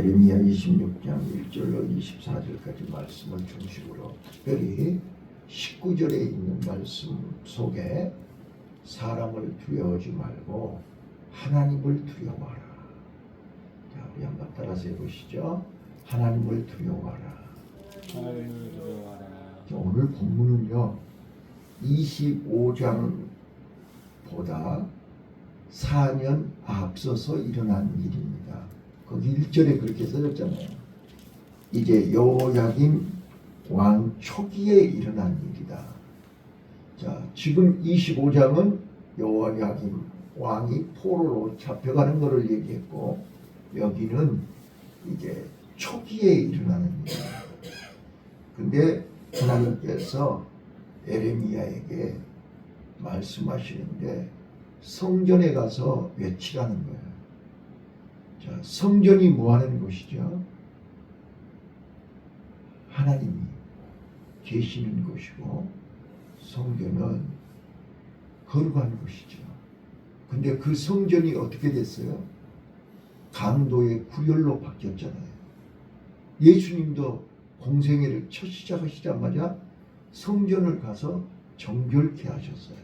예레미야 26장 1절로 24절까지 말씀을 중심으로 특별히 19절에 있는 말씀 속에 사람을 두려워하지 말고 하나님을 두려워하라. 자, 우리 한번 따라서 해보시죠. 하나님을 두려워하라. 하나님을 두려워하라. 자, 오늘 본문은요 25장보다 4년 앞서서 일어난 일입니다. 거기 1절에 그렇게 써졌잖아요. 이제 여호야김 왕 초기에 일어난 일이다. 자, 지금 25장은 여호야김 왕이 포로로 잡혀가는 것을 얘기했고, 여기는 이제 초기에 일어나는 일이다. 근데 하나님께서 에레미야에게 말씀하시는데 성전에 가서 외치라는 거예요. 자, 성전이 뭐 하는 곳이죠? 하나님이 계시는 곳이고 성전은 거룩한 곳이죠. 근데 그 성전이 어떻게 됐어요? 강도의 구열로 바뀌었잖아요. 예수님도 공생애를 첫 시작하시자마자 성전을 가서 정결케 하셨어요.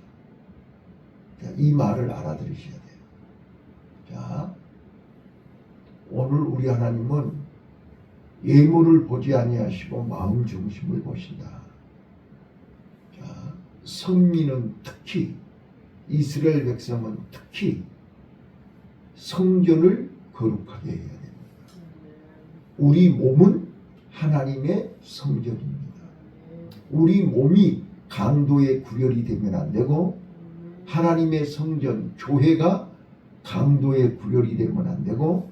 자, 이 말을 알아들으셔야 돼요. 자, 오늘 우리 하나님은 예물을 보지 아니하시고 마음 중심을 보신다. 자, 선민은 특히 이스라엘 백성은 특히 성전을 거룩하게 해야 됩니다. 우리 몸은 하나님의 성전입니다. 우리 몸이 강도의 구별이 되면 안 되고 하나님의 성전 교회가 강도의 구별이 되면 안 되고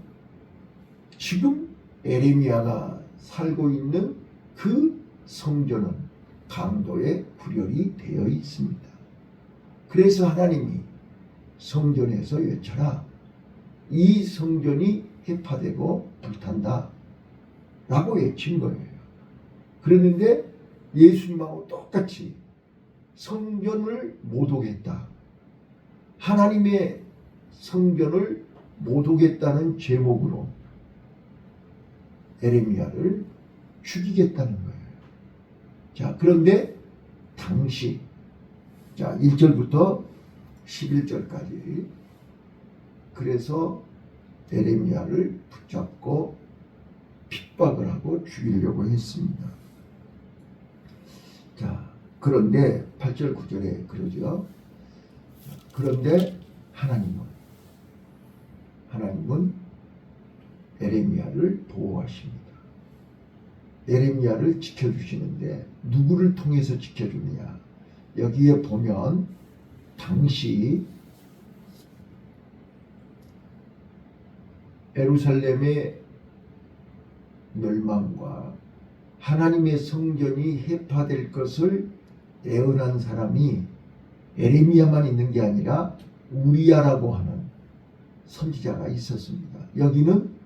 지금 에레미야가 살고 있는 그 성전은 강도의 구별이 되어 있습니다. 그래서 하나님이 성전에서 외쳐라. 이 성전이 해파되고 불탄다 라고 외친 거예요. 그랬는데 예수님하고 똑같이 성전을 모독했다. 하나님의 성전을 모독했다는 제목으로 에레미야를 죽이겠다는 거예요. 자, 그런데 당시, 자, 1절부터 11절까지 그래서 에레미야를 붙잡고 핍박을 하고 죽이려고 했습니다. 자, 그런데 8절 9절에 그러죠. 그런데 하나님은 에레미야를 보호하십니다. 에레미야를 지켜주시는데 누구를 통해서 지켜주느냐? 여기에 보면 당시 예루살렘의 멸망과 하나님의 성전이 해파될 것을 예언한 사람이 에레미야만 있는 게 아니라 우리야라고 하는 선지자가 있었습니다. 여기는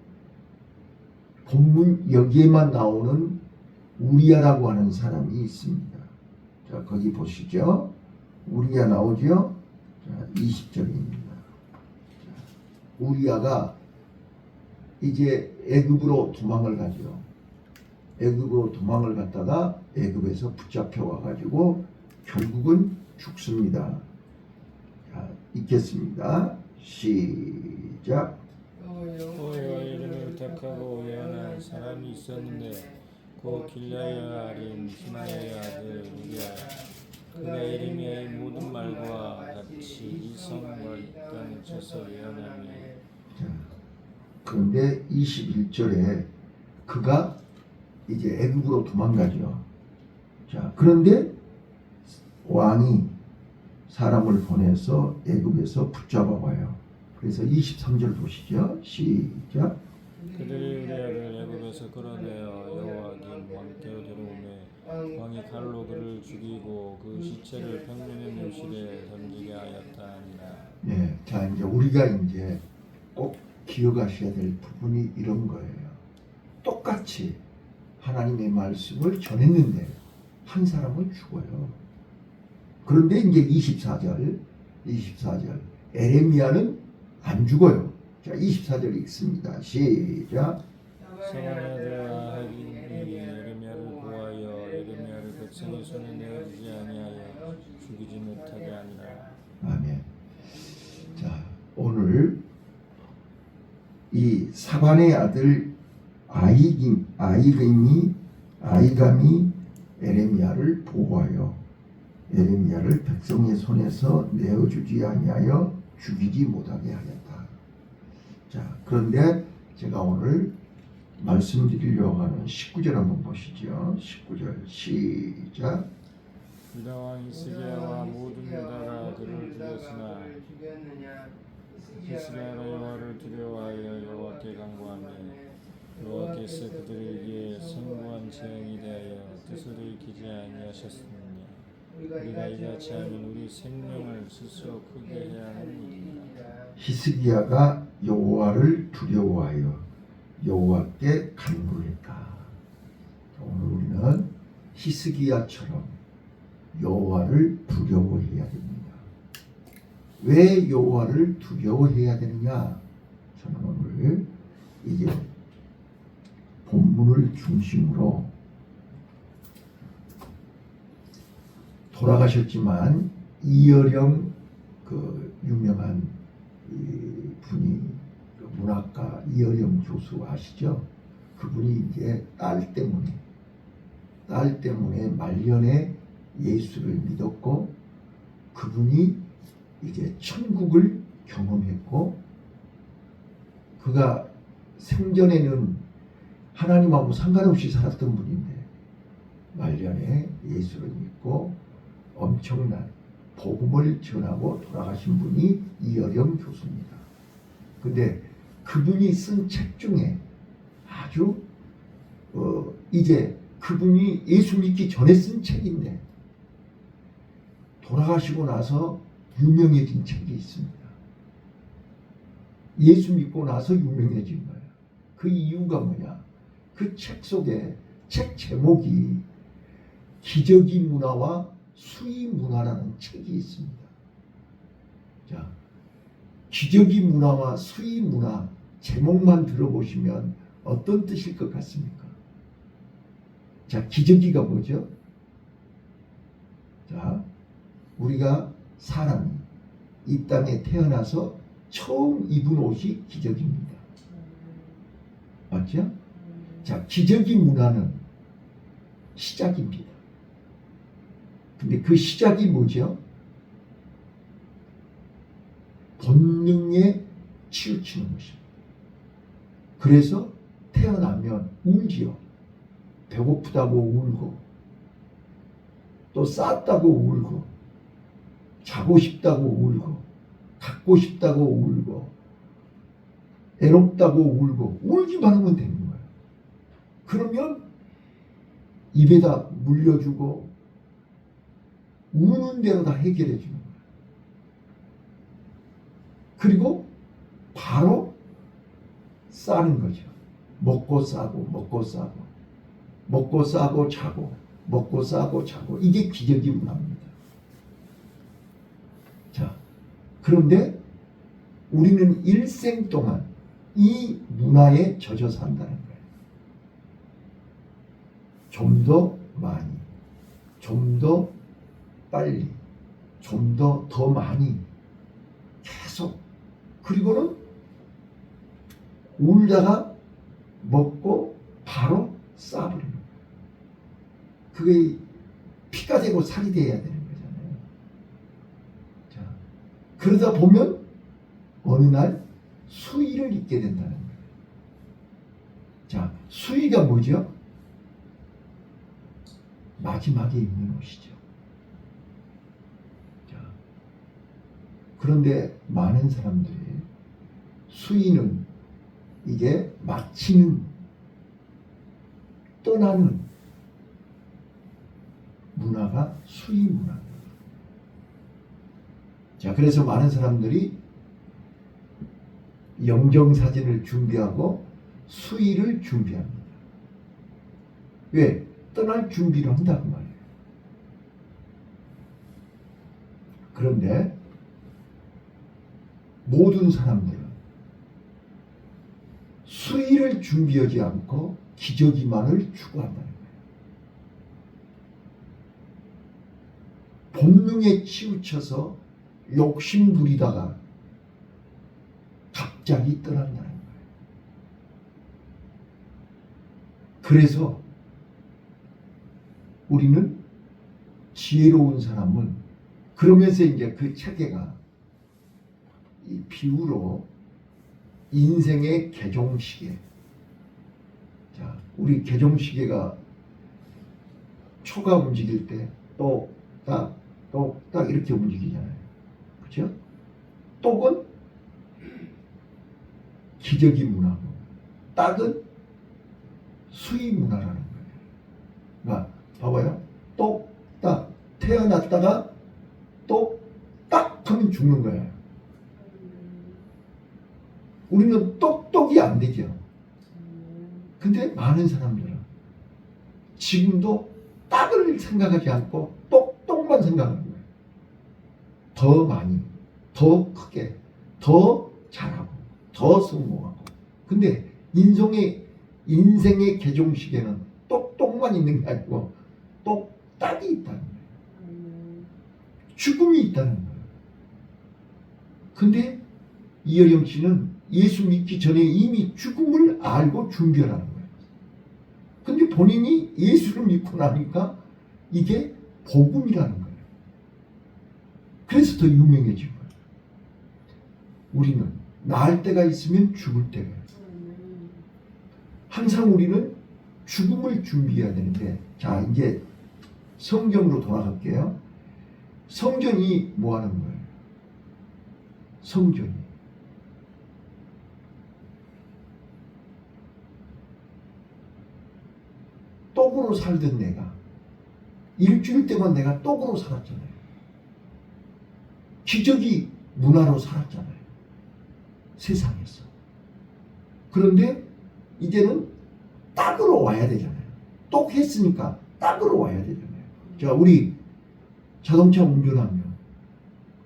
본문 여기에만 나오는 우리야라고 하는 사람이 있습니다. 자, 거기 보시죠. 우리야 나오죠. 자, 20절입니다. 우리야가 이제 애굽으로 도망을 가죠. 애굽으로 도망을 갔다가 애굽에서 붙잡혀 와가지고 결국은 죽습니다. 자, 읽겠습니다. 시작. 여호와 이름을 택하고 예언한 사람이 있었는데 곧 길라야 아린 스마야의 아들 우리야. 그가 에레미야의 모든 말과 같이 이 성을 땅에서 예언하며. 그런데 21절에 그가 이제 애굽으로 도망가죠. 자, 그런데 왕이 사람을 보내서 애굽에서 붙잡아 와요. 그래서 23절 보시죠. 시작. 그들이 우리야를 애굽에서 끌어내어 여호야김 왕께로 데려오매 왕이 칼로 그를 죽이고 그 시체를 평면의 묘실에 던지게 하였다 하니라. 네, 자, 이제 우리가 이제 꼭 기억하셔야 될 부분이 이런 거예요. 똑같이 하나님의 말씀을 전했는데 한 사람은 죽어요. 그런데 이제 24절 에레미야는 안 죽어요. 자, 24절 읽습니다. 시작. 사반의 아들 아하긴이 예레미야를 보하여 예레미야를 백성의 손에 내어주지 아니하여 죽이지 못하게 하니라. 아멘. 자, 오늘 이 사반의 아들 아이감이 에레미야를 보호하여 에레미야를 백성의 손에서 내어주지 아니하여 죽이지 못하게 하였다. 자, 그런데 제가 오늘 말씀드리려고 하는 19절 한번 보시죠. 19절 시작. 유다 왕 히스기야와 모든 유다가 그를 죽였으나 히스기야가 여호와를 두려워하여 여호와께 간구하며 여호와께서 그들에게 선고한 재앙이 대하여 뜻을 일으키지 아니하셨느냐. 우리가 이같이 하면 우리 생명을 스스로 크게 해야 하는 일이니라. 히스기야가 여호와를 두려워하여 여호와께 간구했다. 오늘 우리는 히스기야처럼 여호와를 두려워해야 됩니다. 왜 여호와를 두려워해야 되느냐? 저는 오늘 이제 본문을 중심으로 돌아가셨지만 이어령 그 유명한 이 분이 그 문학가 이어령 교수 아시죠? 그분이 이제 딸 때문에 말년에 예수를 믿었고 그분이 이제 천국을 경험했고 그가 생전에는 하나님하고 상관없이 살았던 분인데 말년에 예수를 믿고 엄청난 복음을 전하고 돌아가신 분이 이어령 교수입니다. 근데 그분이 쓴 책 중에 아주 이제 그분이 예수 믿기 전에 쓴 책인데 돌아가시고 나서 유명해진 책이 있습니다. 예수 믿고 나서 유명해진 거예요. 그 이유가 뭐냐? 그 책 속에 책 제목이 기저귀 문화와 수의 문화라는 책이 있습니다. 자, 기저귀 문화와 수의 문화 제목만 들어보시면 어떤 뜻일 것 같습니까? 자, 기저귀가 뭐죠? 자, 우리가 사람이 이 땅에 태어나서 처음 입은 옷이 기저귀입니다. 맞죠? 자, 기저귀 문화는 시작입니다. 근데 그 시작이 뭐죠? 본능에 치우치는 것입니다. 그래서 태어나면 울지요. 배고프다고 울고 또 쌌다고 울고 자고 싶다고 울고 갖고 싶다고 울고 애롭다고 울고 울기만 하면 되는 거예요. 그러면 입에다 물려주고 우는 대로 다 해결해 주는 거예요. 그리고 바로 싸는 거죠. 먹고 싸고 먹고 싸고 먹고 싸고 자고 먹고 싸고 자고 이게 기저귀 문화입니다. 자, 그런데 우리는 일생 동안 이 문화에 젖어 산다는 거예요. 좀 더 많이, 좀 더 빨리, 좀 더 많이 계속 그리고는 울다가 먹고 바로 싸버리는 거예요. 그게 피가 되고 살이 돼야 되는 거잖아요. 자, 그러다 보면 어느 날 수의를 입게 된다는 거예요. 자, 수의가 뭐죠? 마지막에 입는 옷이죠. 자, 그런데 많은 사람들이 수의는 이게 마치는 떠나는 문화가 수의 문화입니다. 자, 그래서 많은 사람들이 영정사진을 준비하고 수의를 준비합니다. 왜? 떠날 준비를 한다고 말이에요. 그런데 모든 사람들은 수위를 준비하지 않고 기저귀만을 추구한다는 거예요. 본능에 치우쳐서 욕심 부리다가 갑자기 떠난다는 거예요. 그래서 우리는 지혜로운 사람은 그러면서 이제 그 체계가 이 비유로 인생의 개종시계. 자, 우리 개종시계가 초가 움직일 때 똑딱 똑딱 이렇게 움직이잖아요. 그렇죠? 똑은 기저귀 문화고 딱은 수위 문화라는 거예요. 그러니까 봐봐요. 똑딱 태어났다가 똑딱 하면 죽는 거예요. 우리는 똑똑이 안 되죠. 근데 많은 사람들은 지금도 딱을 생각하지 않고 똑똑만 생각하는 거예요. 더 많이, 더 크게, 더 잘하고, 더 성공하고. 근데 인생의 개종식에는 똑똑만 있는 게 아니고 똑딱이 있다는 거예요. 죽음이 있다는 거예요. 근데 이어령 씨는 예수 믿기 전에 이미 죽음을 알고 준비하라는 거예요. 근데 본인이 예수를 믿고 나니까 이게 복음이라는 거예요. 그래서 더 유명해진 거예요. 우리는 나을 때가 있으면 죽을 때가 있어요. 항상 우리는 죽음을 준비해야 되는데, 자, 이제 성경으로 돌아갈게요. 성전이 뭐 하는 거예요? 성전이 똑으로 살던 내가 일주일 동안 내가 똑으로 살았잖아요. 기저귀 문화로 살았잖아요. 세상에서. 그런데 이제는 딱으로 와야 되잖아요. 똑 했으니까 딱으로 와야 되잖아요. 자, 우리 자동차 운전하면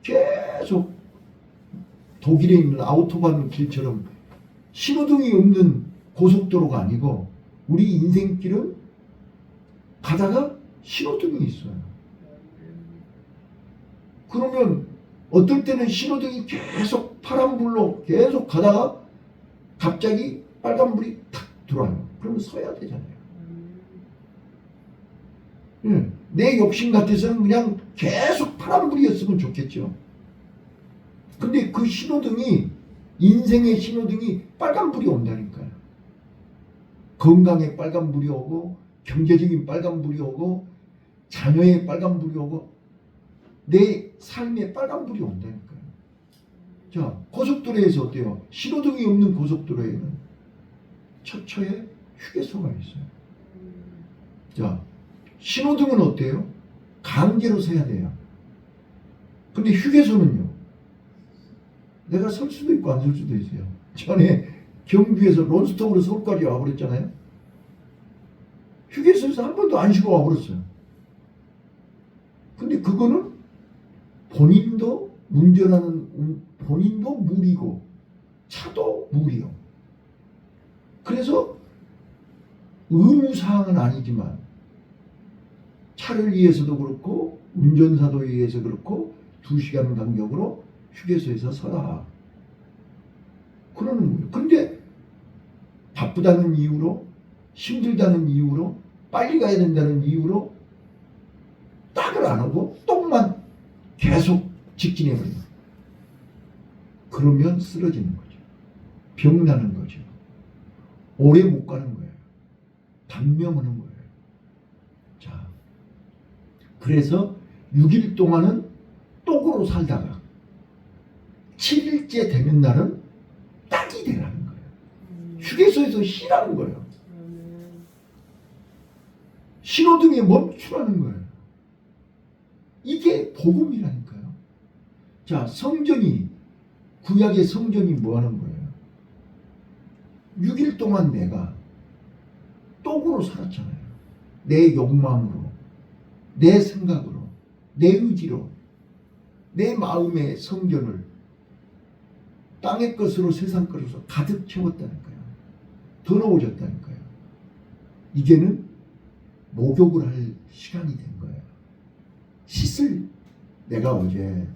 계속 독일에 있는 아우토반 길처럼 신호등이 없는 고속도로가 아니고 우리 인생길은 가다가 신호등이 있어요. 그러면 어떨 때는 신호등이 계속 파란불로 계속 가다가 갑자기 빨간불이 탁 들어와요. 그러면 서야 되잖아요. 내 욕심 같아서는 그냥 계속 파란불이었으면 좋겠죠. 근데 그 신호등이, 인생의 신호등이 빨간불이 온다니까요. 건강에 빨간불이 오고, 경제적인 빨간불이 오고, 자녀의 빨간불이 오고, 내 삶에 빨간불이 온다니까요. 자, 고속도로에서 어때요? 신호등이 없는 고속도로에는 처처에 휴게소가 있어요. 자, 신호등은 어때요? 강제로 서야 돼요. 근데 휴게소는요? 내가 설 수도 있고 안 설 수도 있어요. 전에 경주에서 론스톱으로 서울까지 와버렸잖아요. 휴게소에서 한 번도 안 쉬고 와버렸어요. 근데 그거는 본인도 운전하는, 본인도 무리고 차도 무리요. 그래서 의무사항은 아니지만 차를 위해서도 그렇고 운전사도 위해서 그렇고 2시간 간격으로 휴게소에서 서라. 그러는 거예요. 근데 바쁘다는 이유로, 힘들다는 이유로, 빨리 가야 된다는 이유로 딱을 안 하고 똥만 계속 직진해버려요. 그러면 쓰러지는 거죠. 병나는 거죠. 오래 못 가는 거예요. 단명하는 거예요. 자, 그래서 6일 동안은 똑으로 살다가 7일째 되는 날은 딱이 되라는 거예요. 휴게소에서 쉬라는 거예요. 신호등에 멈추라는 거예요. 이게 복음이라니까요. 자, 성전이, 구약의 성전이 뭐 하는 거예요? 6일 동안 내가 똑으로 살았잖아요. 내 욕망으로, 내 생각으로, 내 의지로, 내 마음의 성전을 땅의 것으로 세상 것으로 가득 채웠다는 거예요. 더러워졌다니까요. 이제는 목욕을 할 시간이 된 거예요. 씻을. 내가 어제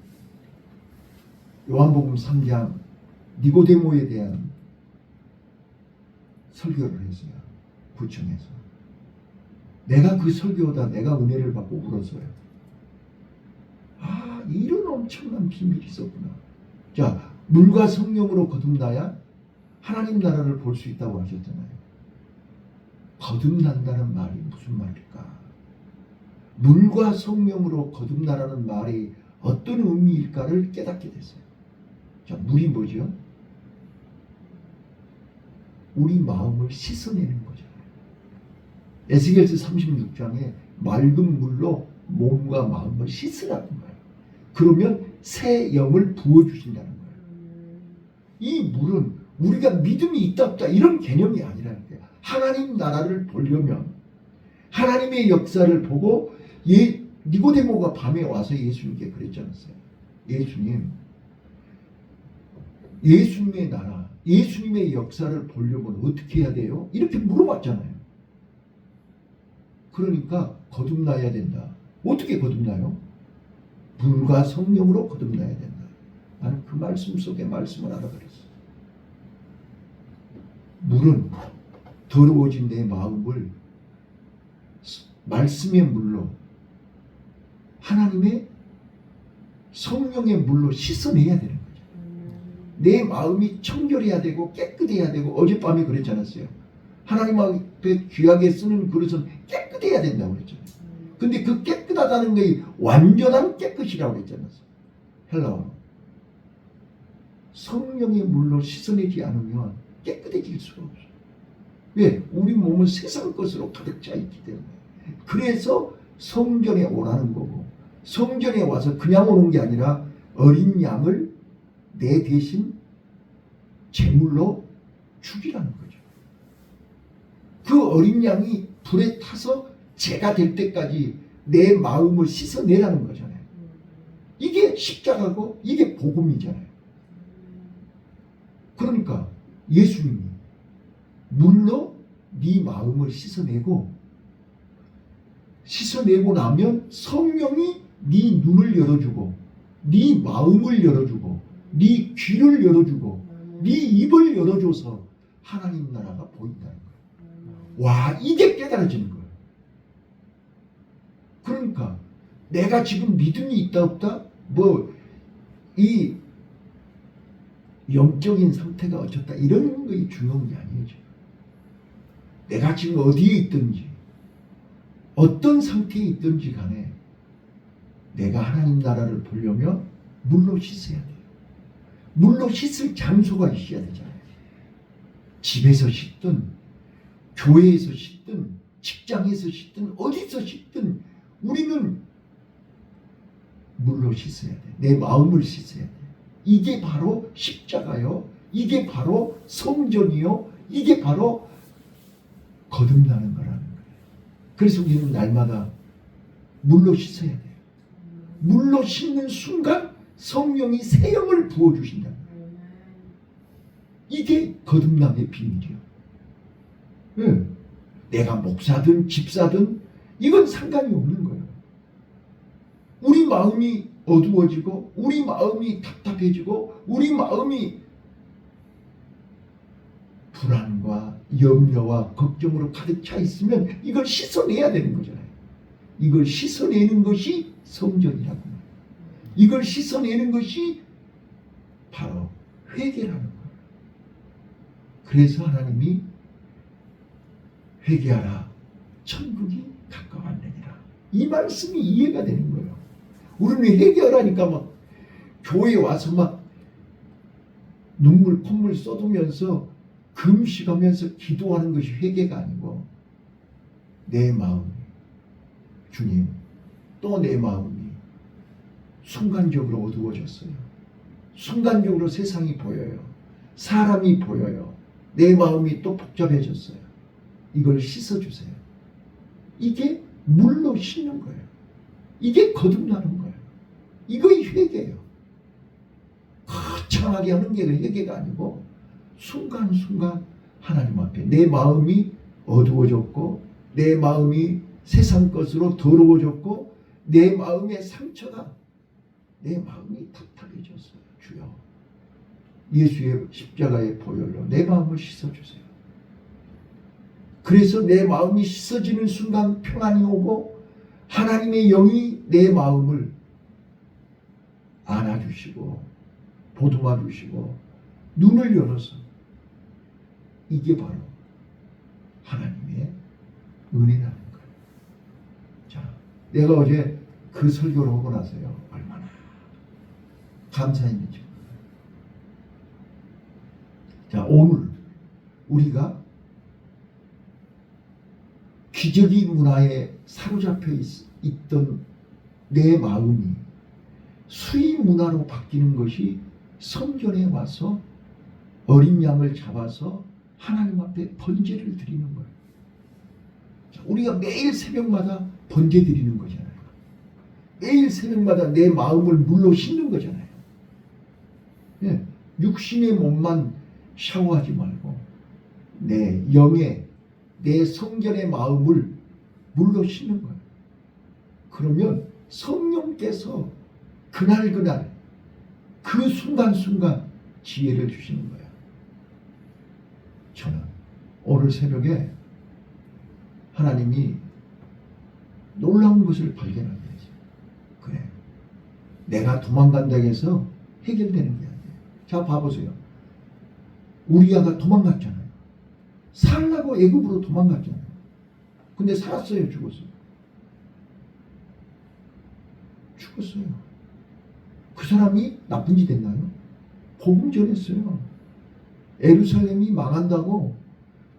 요한복음 3장 니고데모에 대한 설교를 했어요. 구청에서. 내가 그 설교하다 내가 은혜를 받고 울었어요. 아, 이런 엄청난 비밀이 있었구나. 자, 물과 성령으로 거듭나야 하나님 나라를 볼 수 있다고 하셨잖아요. 거듭난다는 말이 무슨 말일까? 물과 성령으로 거듭나라는 말이 어떤 의미일까를 깨닫게 됐어요. 자, 물이 뭐죠? 우리 마음을 씻어내는 거잖아요. 에스겔서 36장에 맑은 물로 몸과 마음을 씻으라는 거예요. 그러면 새 영을 부어주신다는 거예요. 이 물은 우리가 믿음이 있다 없다 이런 개념이 아니라는 거예요. 하나님 나라를 보려면 하나님의 역사를 보고 니고데모가 밤에 와서 예수님께 그랬지 않았어요? 예수님의 나라, 예수님의 역사를 보려면 어떻게 해야 돼요? 이렇게 물어봤잖아요. 그러니까 거듭나야 된다. 어떻게 거듭나요? 물과 성령으로 거듭나야 된다. 나는 그 말씀 속의 말씀을 알아버렸어. 물은 더러워진 내 마음을 말씀의 물로 하나님의 성령의 물로 씻어내야 되는 거죠. 내 마음이 청결해야 되고 깨끗해야 되고 어젯밤에 그랬지 않았어요? 하나님 앞에 귀하게 쓰는 그릇은 깨끗해야 된다고 그랬잖아요. 근데 그 깨끗하다는 게 완전한 깨끗이라고 그랬지 않았어요? 헬라어로. 성령의 물로 씻어내지 않으면 깨끗해질 수가 없어요. 왜? 우리 몸은 세상 것으로 가득 차 있기 때문에. 그래서 성전에 오라는 거고, 성전에 와서 그냥 오는 게 아니라 어린 양을 내 대신 제물로 죽이라는 거죠. 그 어린 양이 불에 타서 죄가 될 때까지 내 마음을 씻어내라는 거잖아요. 이게 십자가고 이게 복음이잖아요. 그러니까 예수님이 물로 네 마음을 씻어내고 나면 성령이 네 눈을 열어주고 네 마음을 열어주고 네 귀를 열어주고 네 입을 열어줘서 하나님 나라가 보인다는 거예요. 와, 이게 깨달아지는 거예요. 그러니까 내가 지금 믿음이 있다 없다 이 영적인 상태가 어쩌다 이런 게 중요한 게 아니에요. 지금. 내가 지금 어디에 있든지 어떤 상태에 있든지 간에 내가 하나님 나라를 보려면 물로 씻어야 돼요. 물로 씻을 장소가 있어야 되잖아요. 집에서 씻든 교회에서 씻든 직장에서 씻든 어디서 씻든 우리는 물로 씻어야 돼. 내 마음을 씻어야 돼. 이게 바로 십자가요. 이게 바로 성전이요. 이게 바로 거듭나는 거라는 거예요. 그래서 우리는 날마다 물로 씻어야 돼요. 물로 씻는 순간 성령이 새 영을 부어주신다. 이게 거듭남의 비밀이에요. 네. 내가 목사든 집사든 이건 상관이 없는 거예요. 우리 마음이 어두워지고 우리 마음이 답답해지고 우리 마음이 불안과 염려와 걱정으로 가득 차 있으면 이걸 씻어내야 되는 거잖아요. 이걸 씻어내는 것이 성전이라고 해요. 이걸 씻어내는 것이 바로 회개라는 거예요. 그래서 하나님이 회개하라 천국이 가까웠느니라. 이 말씀이 이해가 되는 거예요. 우리는 회개하라니까 막 교회에 와서 막 눈물 콧물 쏟으면서 금식하면서 기도하는 것이 회개가 아니고 내 마음이 주님 또 내 마음이 순간적으로 어두워졌어요. 순간적으로 세상이 보여요. 사람이 보여요. 내 마음이 또 복잡해졌어요. 이걸 씻어주세요. 이게 물로 씻는 거예요. 이게 거듭나는 거예요. 이거이 회개예요. 거창하게 하는 게 회개가 아니고 순간순간 하나님 앞에 내 마음이 어두워졌고 내 마음이 세상 것으로 더러워졌고 내 마음의 상처가 내 마음이 답답해졌어요. 주여 예수의 십자가의 보혈로 내 마음을 씻어주세요. 그래서 내 마음이 씻어지는 순간 평안이 오고 하나님의 영이 내 마음을 안아주시고 보듬어 주시고 눈을 열어서 이게 바로 하나님의 은혜라는 거예요. 자, 내가 어제 그 설교를 하고 나서요 얼마나 감사했는지. 자, 오늘 우리가 기저귀 문화에 사로잡혀 있던 내 마음이 수의 문화로 바뀌는 것이 성전에 와서 어린 양을 잡아서 하나님 앞에 번제를 드리는 거예요. 자, 우리가 매일 새벽마다 번제 드리는 거잖아요. 매일 새벽마다 내 마음을 물로 씻는 거잖아요. 예, 육신의 몸만 샤워하지 말고 내 영의 내 성전의 마음을 물로 씻는 거예요. 그러면 성령께서 그날 그 순간순간 지혜를 주시는 거예요. 저는 오늘 새벽에 하나님이 놀라운 것을 발견하게 했어요. 그래, 내가 도망간다고 해서 해결되는 게 아니에요. 자, 봐보세요. 우리아가 도망갔잖아요. 살라고 애굽으로 도망갔잖아요. 근데 살았어요, 죽었어요? 죽었어요. 그 사람이 나쁜 짓 했나요? 복음 전했어요. 예루살렘이 망한다고,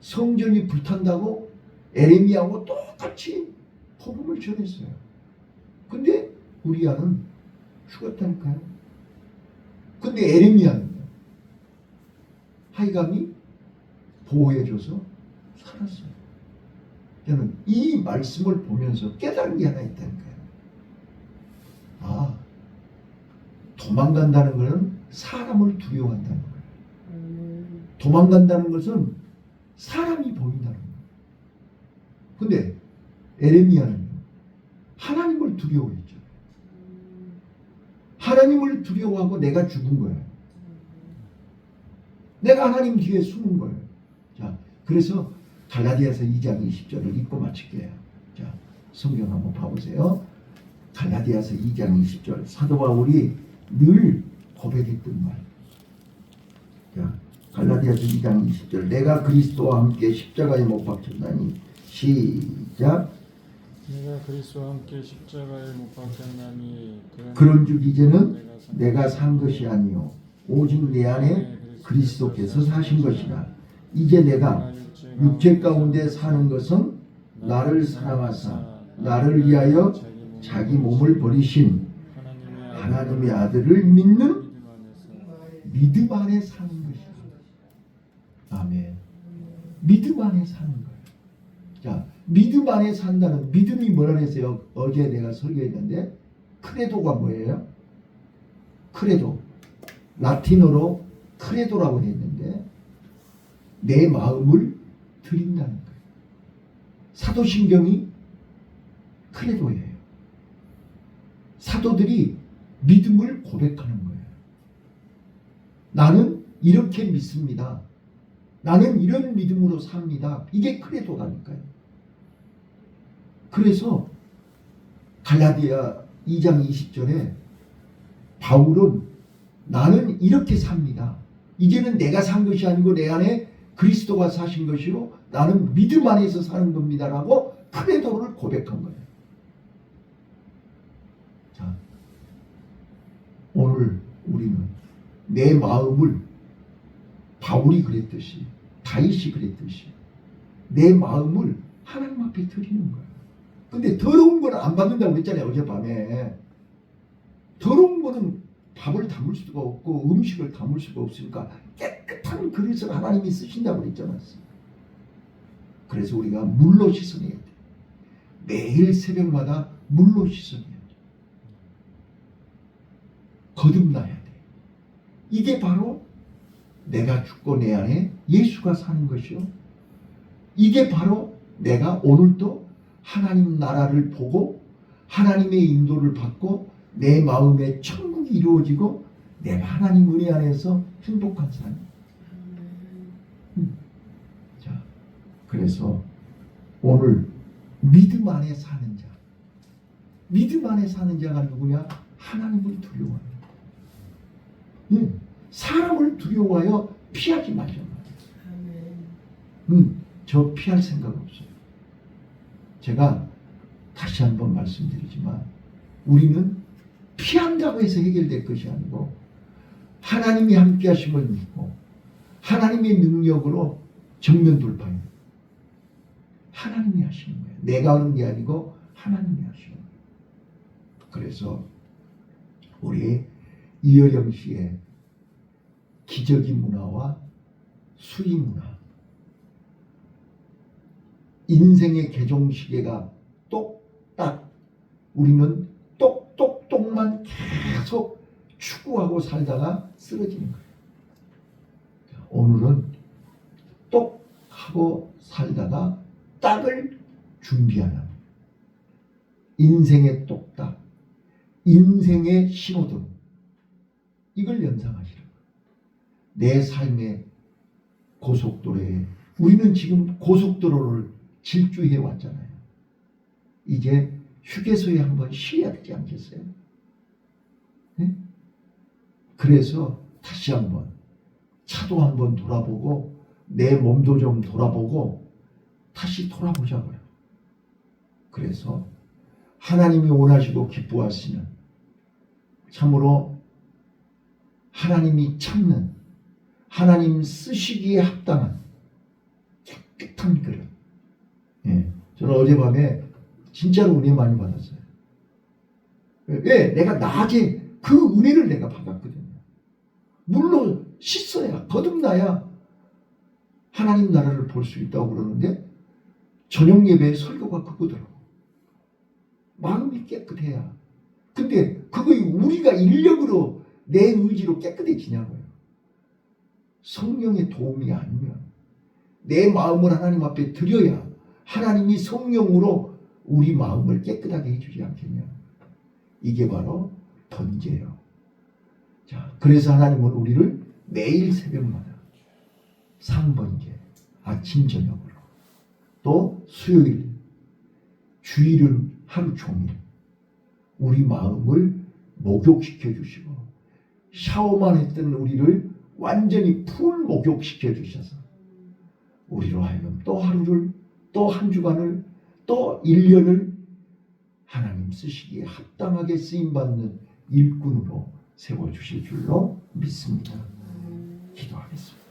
성전이 불탄다고 에레미야하고 똑같이 복음을 전했어요. 근데 우리아는 죽었다니까요. 근데 에레미야는요, 하이감이 보호해줘서 살았어요. 저는 이 말씀을 보면서 깨달은 게 하나 있다니까요. 아, 도망간다는 것은 사람을 두려워한다는 거예요. 도망간다는 것은 사람이 보인다는 거예요. 근데 에레미야는요, 하나님을 두려워했죠. 하나님을 두려워하고 내가 죽은 거예요. 내가 하나님 뒤에 숨은 거예요. 자, 그래서 갈라디아서 2장 20절을 읽고 마칠게요. 자, 성경 한번 봐보세요. 갈라디아서 2장 20절, 사도 바울이 늘 고백했던 말. 자, 갈라디아서 2장 20절, 내가 그리스도와 함께 십자가에 못 박혔나니. 시작. 내가 그리스도와 함께 십자가에 못 박혔나니 그런즉 이제는 내가 산 것이 아니요 오직 내 안에 그리스도께서 사신 것이라. 이제 내가 육체 가운데 사는 것은 나를 사랑하사 나를 위하여 자기 몸을 버리신 하나님의 아들을 믿는 믿음 안에 사는 것이다. 아멘. 믿음 안에 사는 거예요. 자, 믿음 안에 산다는, 믿음이 뭐라 그랬어요? 어제 내가 설교했는데 크레도가 뭐예요? 크레도, 라틴어로 크레도라고 했는데 내 마음을 드린다는 거예요. 사도신경이 크레도예요. 사도들이 믿음을 고백하는 거예요. 나는 이렇게 믿습니다. 나는 이런 믿음으로 삽니다. 이게 크레도라니까요. 그래서 갈라디아 2장 20절에 바울은 나는 이렇게 삽니다. 이제는 내가 산 것이 아니고 내 안에 그리스도가 사신 것이요 나는 믿음 안에서 사는 겁니다라고 크레도를 고백한 거예요. 자, 오늘 우리는 내 마음을 바울이 그랬듯이 다윗이 그랬듯이 내 마음을 하나님 앞에 드리는 거예요. 근데 더러운 거는 안 받는다고 그랬잖아요. 어젯밤에 더러운 거는 밥을 담을 수가 없고 음식을 담을 수가 없으니까 깨끗한 그릇을 하나님이 쓰신다고 그랬잖아요. 그래서 우리가 물로 씻어내야 돼. 매일 새벽마다 물로 씻어내야 돼. 거듭나야 돼. 이게 바로 내가 죽고 내 안에 예수가 사는 것이요. 이게 바로 내가 오늘도 하나님 나라를 보고 하나님의 인도를 받고 내 마음에 천국이 이루어지고 내가 하나님 은혜 안에서 행복한 삶. 자, 그래서 오늘 믿음 안에 사는 자. 믿음 안에 사는 자가 누구냐? 하나님을 두려워하는. 사람을 두려워하여 피하지 말자. 저 피할 생각 없어요. 제가 다시 한번 말씀드리지만 우리는 피한다고 해서 해결될 것이 아니고 하나님이 함께 하심을 믿고 하나님의 능력으로 정면 돌파해요. 하나님이 하시는 거예요. 내가 하는 게 아니고 하나님이 하시는 거예요. 그래서 우리 이여령 씨의 기저귀 문화와 수의 문화, 인생의 개종시계가 똑딱 우리는 똑똑똑만 계속 추구하고 살다가 쓰러지는 거예요. 오늘은 똑하고 살다가 딱을 준비하는 인생의 똑딱, 인생의 신호등, 이걸 연상하시는 거예요. 내 삶의 고속도로에 우리는 지금 고속도로를 질주해 왔잖아요. 이제 휴게소에 한번 쉬어야 되지 않겠어요? 네? 그래서 다시 한번 차도 한번 돌아보고 내 몸도 좀 돌아보고 다시 돌아보자고요. 그래서 하나님이 원하시고 기뻐하시는 참으로 하나님이 찾는 하나님 쓰시기에 합당한 깨끗한 그릇. 저는 어젯밤에 진짜로 은혜 많이 받았어요. 왜? 내가 낮에 그 은혜를 내가 받았거든요. 물로 씻어야 거듭나야 하나님 나라를 볼 수 있다고 그러는데 저녁 예배의 설교가 그거더라고. 마음이 깨끗해야. 근데 그거 우리가 인력으로 내 의지로 깨끗해지냐고요. 성령의 도움이 아니면 내 마음을 하나님 앞에 드려야 하나님이 성령으로 우리 마음을 깨끗하게 해주지 않겠냐. 이게 바로 번제예요. 자, 그래서 하나님은 우리를 매일 새벽마다 상번제, 아침 저녁으로 또 수요일, 주일은 하루 종일 우리 마음을 목욕시켜 주시고 샤워만 했던 우리를 완전히 풀 목욕시켜 주셔서 우리로 하여금 또 하루를 또 한 주간을 또 1년을 하나님 쓰시기에 합당하게 쓰임받는 일꾼으로 세워주실 줄로 믿습니다. 기도하겠습니다.